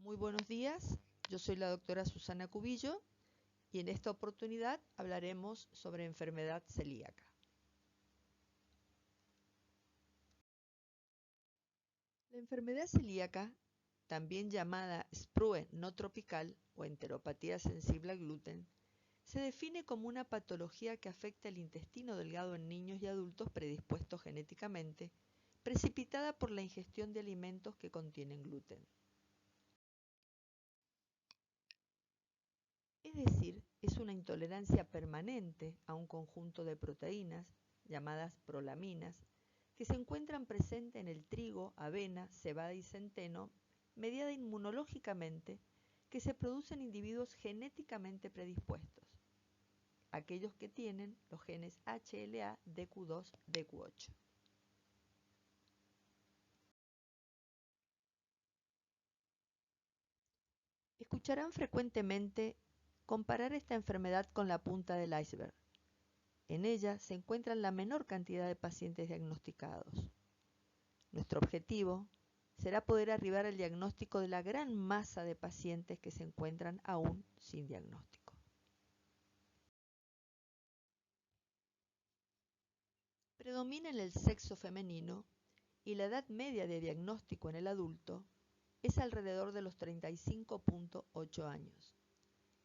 Muy buenos días, yo soy la doctora Susana Cubillo y en esta oportunidad hablaremos sobre enfermedad celíaca. La enfermedad celíaca, también llamada Sprue no tropical o enteropatía sensible al gluten, se define como una patología que afecta el intestino delgado en niños y adultos predispuestos genéticamente, precipitada por la ingestión de alimentos que contienen gluten. Es decir, es una intolerancia permanente a un conjunto de proteínas, llamadas prolaminas, que se encuentran presentes en el trigo, avena, cebada y centeno, mediada inmunológicamente, que se producen en individuos genéticamente predispuestos, aquellos que tienen los genes HLA, DQ2, DQ8. Escucharán frecuentemente comparar esta enfermedad con la punta del iceberg. En ella se encuentran la menor cantidad de pacientes diagnosticados. Nuestro objetivo será poder arribar al diagnóstico de la gran masa de pacientes que se encuentran aún sin diagnóstico. Predomina en el sexo femenino y la edad media de diagnóstico en el adulto es alrededor de los 35.8 años.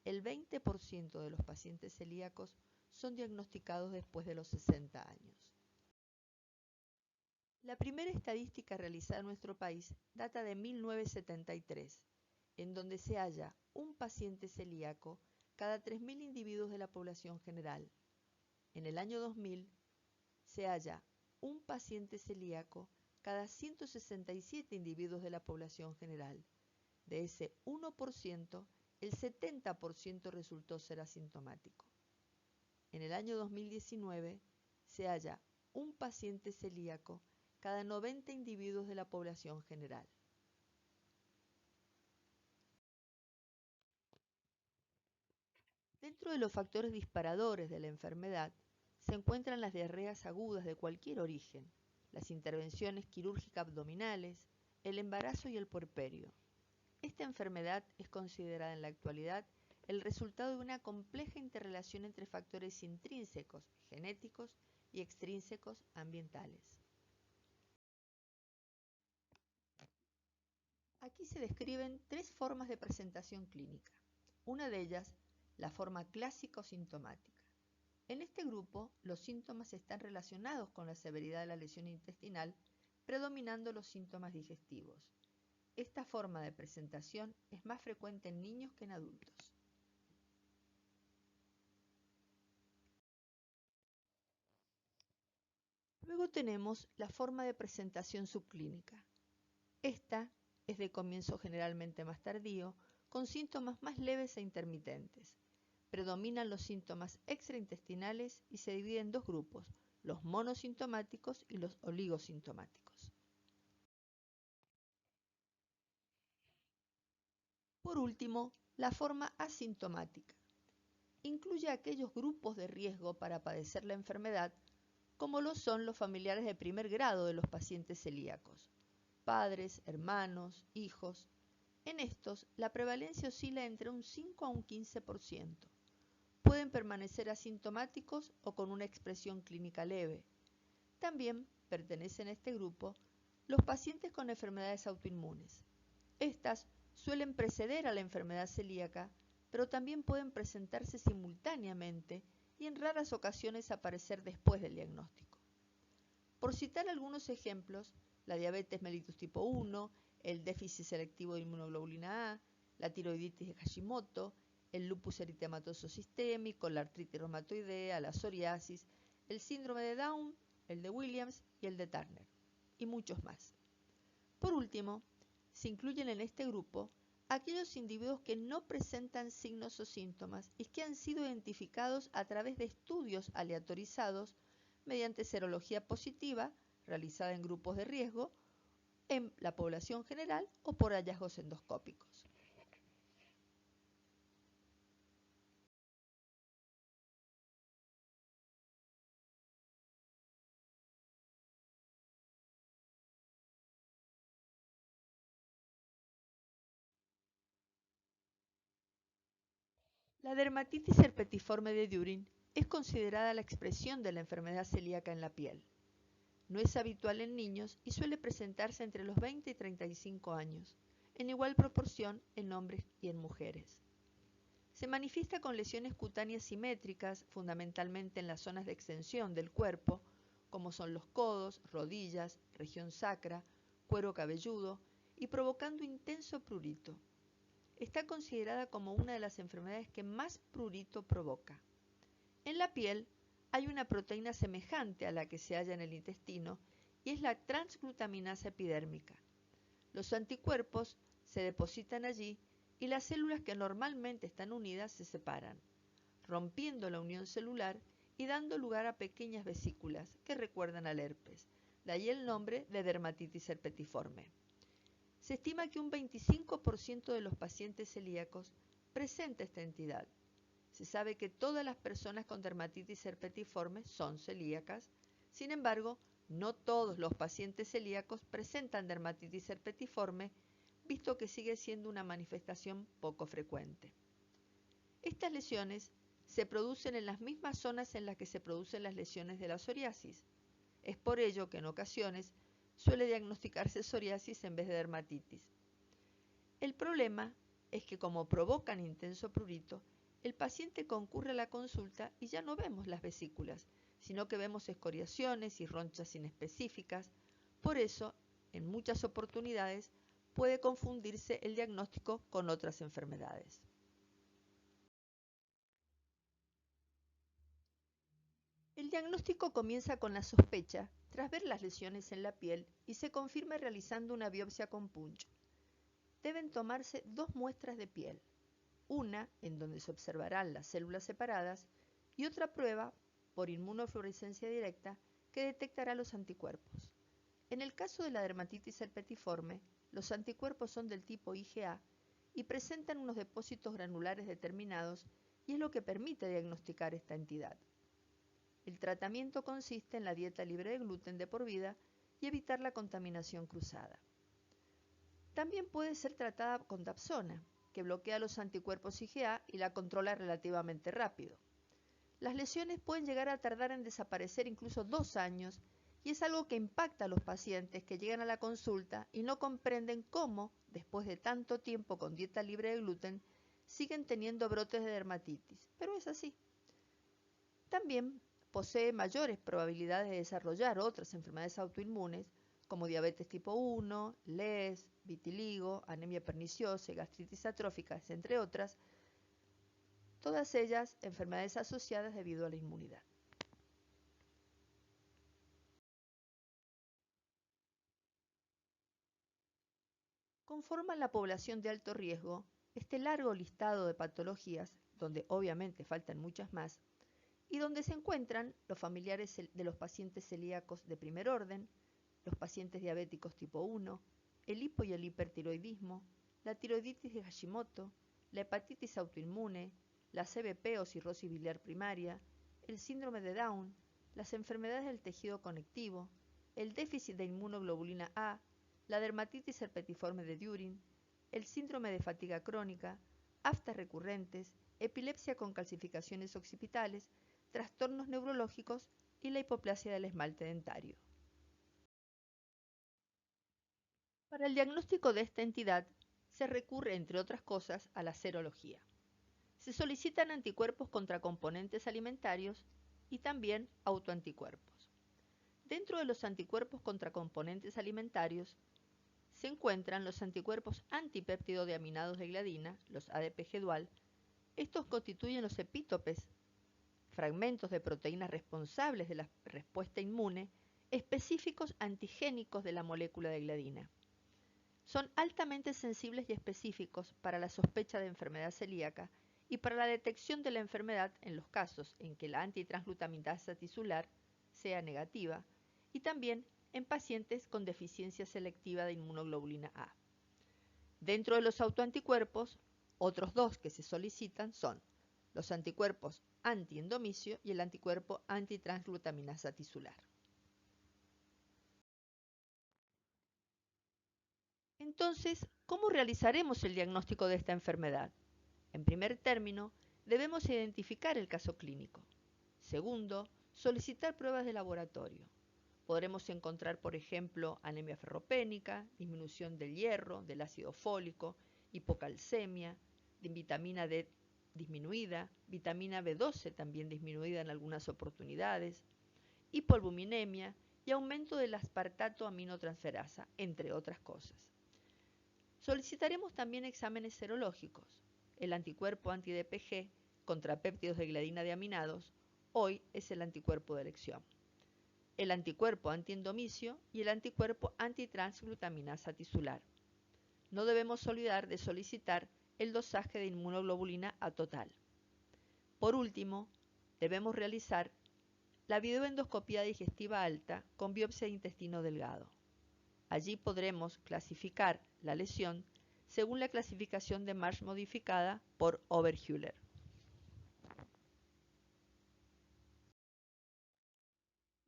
El 20% de los pacientes celíacos son diagnosticados después de los 60 años. La primera estadística realizada en nuestro país data de 1973, en donde se halla un paciente celíaco cada 3.000 individuos de la población general. En el año 2000 se halla un paciente celíaco cada 167 individuos de la población general. De ese 1%, el 70% resultó ser asintomático. En el año 2019 se halla un paciente celíaco cada 90 individuos de la población general. Dentro de los factores disparadores de la enfermedad se encuentran las diarreas agudas de cualquier origen, las intervenciones quirúrgicas abdominales, el embarazo y el puerperio. Esta enfermedad es considerada en la actualidad el resultado de una compleja interrelación entre factores intrínsecos, genéticos, y extrínsecos, ambientales. Aquí se describen tres formas de presentación clínica. Una de ellas, la forma clásica o sintomática. En este grupo, los síntomas están relacionados con la severidad de la lesión intestinal, predominando los síntomas digestivos. Esta forma de presentación es más frecuente en niños que en adultos. Luego tenemos la forma de presentación subclínica. Esta es de comienzo generalmente más tardío, con síntomas más leves e intermitentes. Predominan los síntomas extraintestinales y se divide en dos grupos, los monosintomáticos y los oligosintomáticos. Por último, la forma asintomática. Incluye aquellos grupos de riesgo para padecer la enfermedad, como lo son los familiares de primer grado de los pacientes celíacos, padres, hermanos, hijos. En estos, la prevalencia oscila entre un 5 a un 15%. Pueden permanecer asintomáticos o con una expresión clínica leve. También pertenecen a este grupo los pacientes con enfermedades autoinmunes. Estas suelen preceder a la enfermedad celíaca, pero también pueden presentarse simultáneamente y en raras ocasiones aparecer después del diagnóstico. Por citar algunos ejemplos, la diabetes mellitus tipo 1, el déficit selectivo de inmunoglobulina A, la tiroiditis de Hashimoto, el lupus eritematoso sistémico, la artritis reumatoidea, la psoriasis, el síndrome de Down, el de Williams y el de Turner, y muchos más. Por último, se incluyen en este grupo aquellos individuos que no presentan signos o síntomas y que han sido identificados a través de estudios aleatorizados mediante serología positiva realizada en grupos de riesgo, en la población general o por hallazgos endoscópicos. La dermatitis herpetiforme de Durin es considerada la expresión de la enfermedad celíaca en la piel. No es habitual en niños y suele presentarse entre los 20 y 35 años, en igual proporción en hombres y en mujeres. Se manifiesta con lesiones cutáneas simétricas, fundamentalmente en las zonas de extensión del cuerpo, como son los codos, rodillas, región sacra, cuero cabelludo, y provocando intenso prurito. Está considerada como una de las enfermedades que más prurito provoca. En la piel hay una proteína semejante a la que se halla en el intestino y es la transglutaminasa epidérmica. Los anticuerpos se depositan allí y las células que normalmente están unidas se separan, rompiendo la unión celular y dando lugar a pequeñas vesículas que recuerdan al herpes. De ahí el nombre de dermatitis herpetiforme. Se estima que un 25% de los pacientes celíacos presenta esta entidad. Se sabe que todas las personas con dermatitis herpetiforme son celíacas. Sin embargo, no todos los pacientes celíacos presentan dermatitis herpetiforme, visto que sigue siendo una manifestación poco frecuente. Estas lesiones se producen en las mismas zonas en las que se producen las lesiones de la psoriasis. Es por ello que en ocasiones suele diagnosticarse psoriasis en vez de dermatitis. El problema es que como provocan intenso prurito, el paciente concurre a la consulta y ya no vemos las vesículas, sino que vemos escoriaciones y ronchas inespecíficas. Por eso, en muchas oportunidades, puede confundirse el diagnóstico con otras enfermedades. El diagnóstico comienza con la sospecha tras ver las lesiones en la piel y se confirma realizando una biopsia con punch. Deben tomarse 2 muestras de piel, una en donde se observarán las células separadas y otra prueba por inmunofluorescencia directa que detectará los anticuerpos. En el caso de la dermatitis herpetiforme, los anticuerpos son del tipo IgA y presentan unos depósitos granulares determinados y es lo que permite diagnosticar esta entidad. El tratamiento consiste en la dieta libre de gluten de por vida y evitar la contaminación cruzada. También puede ser tratada con Dapsona, que bloquea los anticuerpos IgA y la controla relativamente rápido. Las lesiones pueden llegar a tardar en desaparecer incluso 2 años y es algo que impacta a los pacientes que llegan a la consulta y no comprenden cómo, después de tanto tiempo con dieta libre de gluten, siguen teniendo brotes de dermatitis, pero es así. También posee mayores probabilidades de desarrollar otras enfermedades autoinmunes como diabetes tipo 1, LES, vitiligo, anemia perniciosa y gastritis atrófica, entre otras, todas ellas enfermedades asociadas debido a la inmunidad. Conforman la población de alto riesgo este largo listado de patologías, donde obviamente faltan muchas más, y donde se encuentran los familiares de los pacientes celíacos de primer orden, los pacientes diabéticos tipo 1, el hipo y el hipertiroidismo, la tiroiditis de Hashimoto, la hepatitis autoinmune, la CBP o cirrosis biliar primaria, el síndrome de Down, las enfermedades del tejido conectivo, el déficit de inmunoglobulina A, la dermatitis herpetiforme de Durin, el síndrome de fatiga crónica, aftas recurrentes, epilepsia con calcificaciones occipitales, trastornos neurológicos y la hipoplasia del esmalte dentario. Para el diagnóstico de esta entidad se recurre, entre otras cosas, a la serología. Se solicitan anticuerpos contra componentes alimentarios y también autoanticuerpos. Dentro de los anticuerpos contra componentes alimentarios se encuentran los anticuerpos antipéptido de aminados de gliadina, los ADPG dual. Estos constituyen los epítopes, fragmentos de proteínas responsables de la respuesta inmune, específicos antigénicos de la molécula de gliadina. Son altamente sensibles y específicos para la sospecha de enfermedad celíaca y para la detección de la enfermedad en los casos en que la antitransglutaminasa tisular sea negativa y también en pacientes con deficiencia selectiva de inmunoglobulina A. Dentro de los autoanticuerpos, otros 2 que se solicitan son los anticuerpos antiendomicio y el anticuerpo antitransglutaminasa tisular. Entonces, ¿cómo realizaremos el diagnóstico de esta enfermedad? En primer término, debemos identificar el caso clínico. Segundo, solicitar pruebas de laboratorio. Podremos encontrar, por ejemplo, anemia ferropénica, disminución del hierro, del ácido fólico, hipocalcemia, vitamina D disminuida, vitamina B12 también disminuida en algunas oportunidades, hipoalbuminemia y aumento del aspartato aminotransferasa, entre otras cosas. Solicitaremos también exámenes serológicos. El anticuerpo anti-DPG contra péptidos de gliadina de aminados hoy es el anticuerpo de elección. El anticuerpo antiendomicio y el anticuerpo antitransglutaminasa tisular. No debemos olvidar de solicitar el dosaje de inmunoglobulina A total. Por último, debemos realizar la videoendoscopía digestiva alta con biopsia de intestino delgado. Allí podremos clasificar la lesión según la clasificación de Marsh modificada por Oberhüller.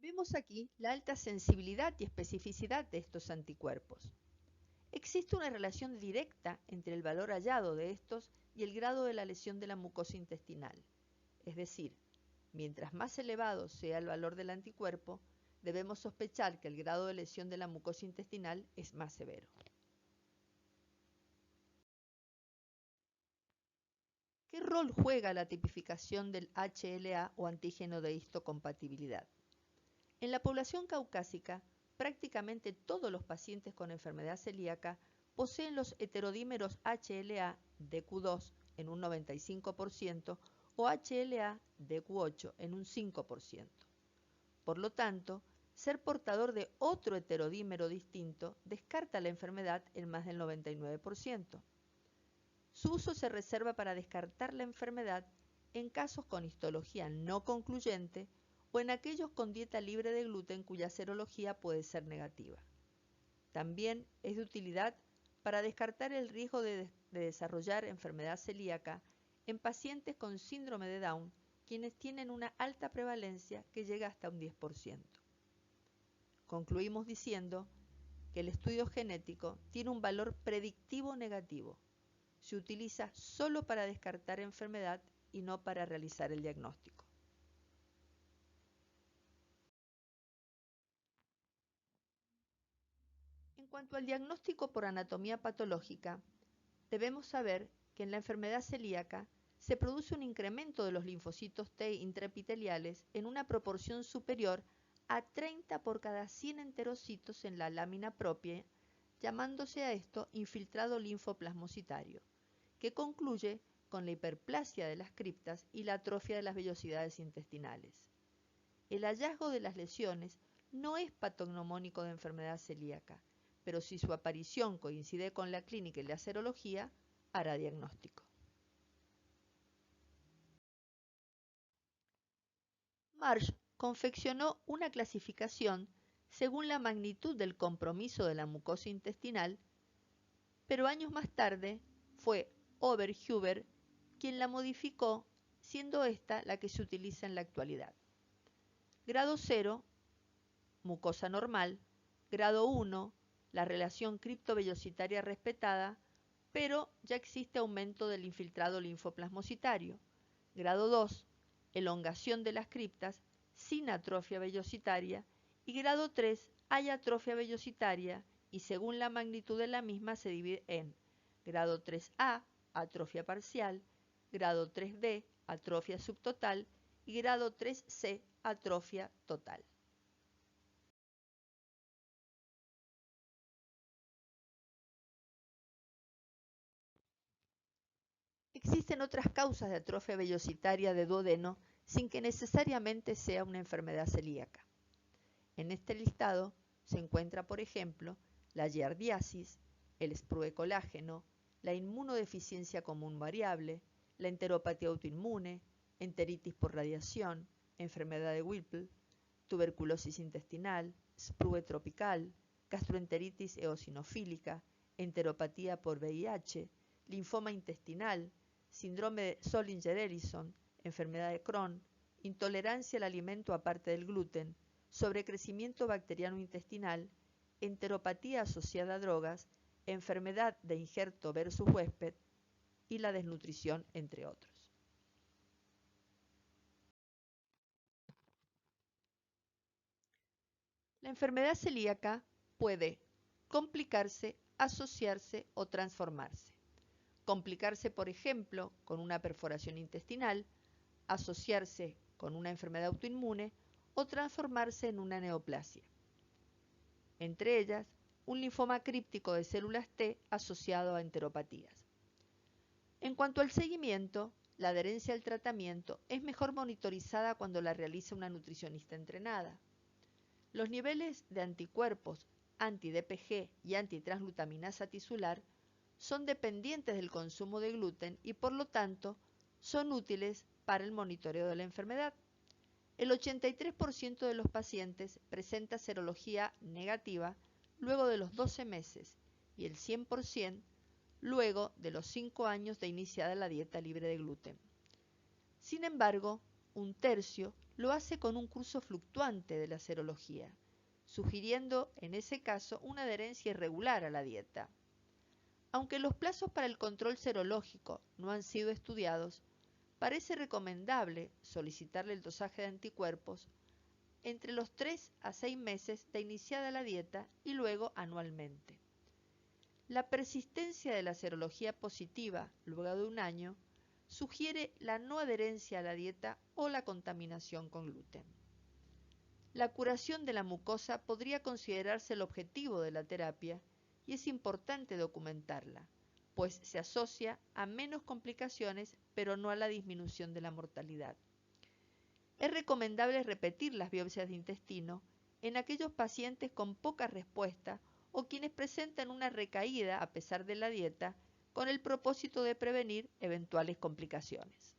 Vemos aquí la alta sensibilidad y especificidad de estos anticuerpos. Existe una relación directa entre el valor hallado de estos y el grado de la lesión de la mucosa intestinal. Es decir, mientras más elevado sea el valor del anticuerpo, debemos sospechar que el grado de lesión de la mucosa intestinal es más severo. ¿Qué rol juega la tipificación del HLA o antígeno de histocompatibilidad? En la población caucásica, prácticamente todos los pacientes con enfermedad celíaca poseen los heterodímeros HLA-DQ2 en un 95% o HLA-DQ8 en un 5%. Por lo tanto, ser portador de otro heterodímero distinto descarta la enfermedad en más del 99%. Su uso se reserva para descartar la enfermedad en casos con histología no concluyente o en aquellos con dieta libre de gluten cuya serología puede ser negativa. También es de utilidad para descartar el riesgo de desarrollar enfermedad celíaca en pacientes con síndrome de Down, quienes tienen una alta prevalencia que llega hasta un 10%. Concluimos diciendo que el estudio genético tiene un valor predictivo negativo. Se utiliza solo para descartar enfermedad y no para realizar el diagnóstico. En cuanto al diagnóstico por anatomía patológica, debemos saber que en la enfermedad celíaca se produce un incremento de los linfocitos T intraepiteliales en una proporción superior a 30 por cada 100 enterocitos en la lámina propia, llamándose a esto infiltrado linfoplasmocitario, que concluye con la hiperplasia de las criptas y la atrofia de las vellosidades intestinales. El hallazgo de las lesiones no es patognomónico de enfermedad celíaca, pero si su aparición coincide con la clínica y la serología, hará diagnóstico. Marsh confeccionó una clasificación según la magnitud del compromiso de la mucosa intestinal, pero años más tarde fue Oberhüller quien la modificó, siendo esta la que se utiliza en la actualidad. Grado 0, mucosa normal. Grado 1, la relación criptovellositaria respetada, pero ya existe aumento del infiltrado linfoplasmocitario. Grado 2, elongación de las criptas sin atrofia vellositaria. Y grado 3, hay atrofia vellositaria y según la magnitud de la misma se divide en grado 3A, atrofia parcial, grado 3B, atrofia subtotal y grado 3C, atrofia total. Existen otras causas de atrofia vellositaria de duodeno sin que necesariamente sea una enfermedad celíaca. En este listado se encuentra, por ejemplo, la giardiasis, el sprue colágeno, la inmunodeficiencia común variable, la enteropatía autoinmune, enteritis por radiación, enfermedad de Whipple, tuberculosis intestinal, sprue tropical, gastroenteritis eosinofílica, enteropatía por VIH, linfoma intestinal, síndrome de Zollinger-Ellison, enfermedad de Crohn, intolerancia al alimento aparte del gluten, sobrecrecimiento bacteriano intestinal, enteropatía asociada a drogas, enfermedad de injerto versus huésped y la desnutrición, entre otros. La enfermedad celíaca puede complicarse, asociarse o transformarse. Complicarse, por ejemplo, con una perforación intestinal, asociarse con una enfermedad autoinmune o transformarse en una neoplasia. Entre ellas, un linfoma críptico de células T asociado a enteropatías. En cuanto al seguimiento, la adherencia al tratamiento es mejor monitorizada cuando la realiza una nutricionista entrenada. Los niveles de anticuerpos, anti-DPG y antitransglutaminasa tisular son dependientes del consumo de gluten y por lo tanto son útiles para el monitoreo de la enfermedad. El 83% de los pacientes presenta serología negativa luego de los 12 meses y el 100% luego de los 5 años de iniciada la dieta libre de gluten. Sin embargo, un tercio lo hace con un curso fluctuante de la serología, sugiriendo en ese caso una adherencia irregular a la dieta. Aunque los plazos para el control serológico no han sido estudiados, parece recomendable solicitarle el dosaje de anticuerpos entre los 3 a 6 meses de iniciada la dieta y luego anualmente. La persistencia de la serología positiva luego de un año sugiere la no adherencia a la dieta o la contaminación con gluten. La curación de la mucosa podría considerarse el objetivo de la terapia y es importante documentarla, pues se asocia a menos complicaciones pero no a la disminución de la mortalidad. Es recomendable repetir las biopsias de intestino en aquellos pacientes con poca respuesta o quienes presentan una recaída a pesar de la dieta con el propósito de prevenir eventuales complicaciones.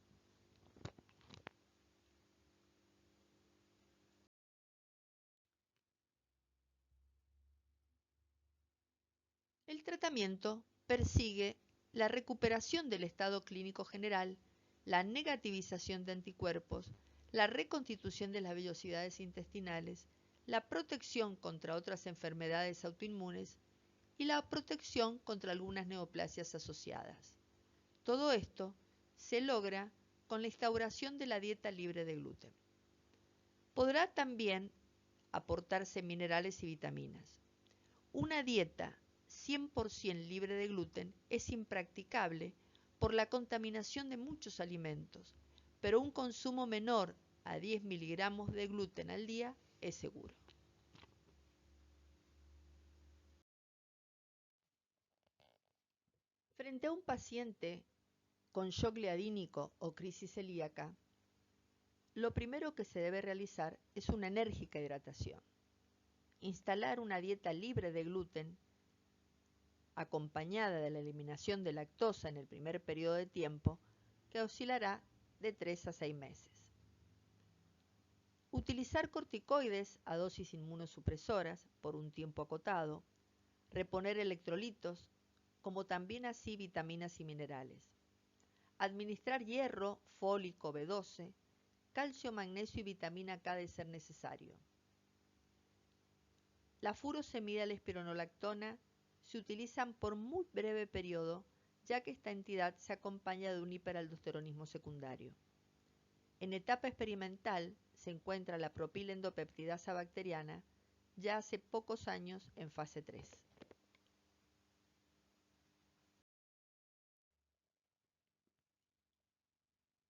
El tratamiento persigue la recuperación del estado clínico general, la negativización de anticuerpos, la reconstitución de las vellosidades intestinales, la protección contra otras enfermedades autoinmunes y la protección contra algunas neoplasias asociadas. Todo esto se logra con la instauración de la dieta libre de gluten. Podrá también aportarse minerales y vitaminas. Una dieta 100% libre de gluten es impracticable por la contaminación de muchos alimentos, pero un consumo menor a 10 miligramos de gluten al día es seguro. Frente a un paciente con shock gliadínico o crisis celíaca, lo primero que se debe realizar es una enérgica hidratación. Instalar una dieta libre de gluten acompañada de la eliminación de lactosa en el primer periodo de tiempo, que oscilará de 3 a 6 meses. Utilizar corticoides a dosis inmunosupresoras por un tiempo acotado, reponer electrolitos, como también así vitaminas y minerales. Administrar hierro, fólico, B12, calcio, magnesio y vitamina K de ser necesario. La furosemida y la espironolactona se utilizan por muy breve periodo, ya que esta entidad se acompaña de un hiperaldosteronismo secundario. En etapa experimental se encuentra la propilendopeptidasa bacteriana, ya hace pocos años en fase 3.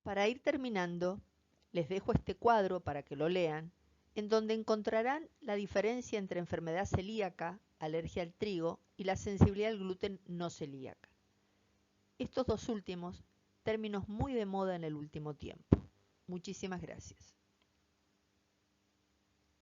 Para ir terminando, les dejo este cuadro para que lo lean, en donde encontrarán la diferencia entre enfermedad celíaca, alergia al trigo y la sensibilidad al gluten no celíaca. Estos dos últimos, términos muy de moda en el último tiempo. Muchísimas gracias.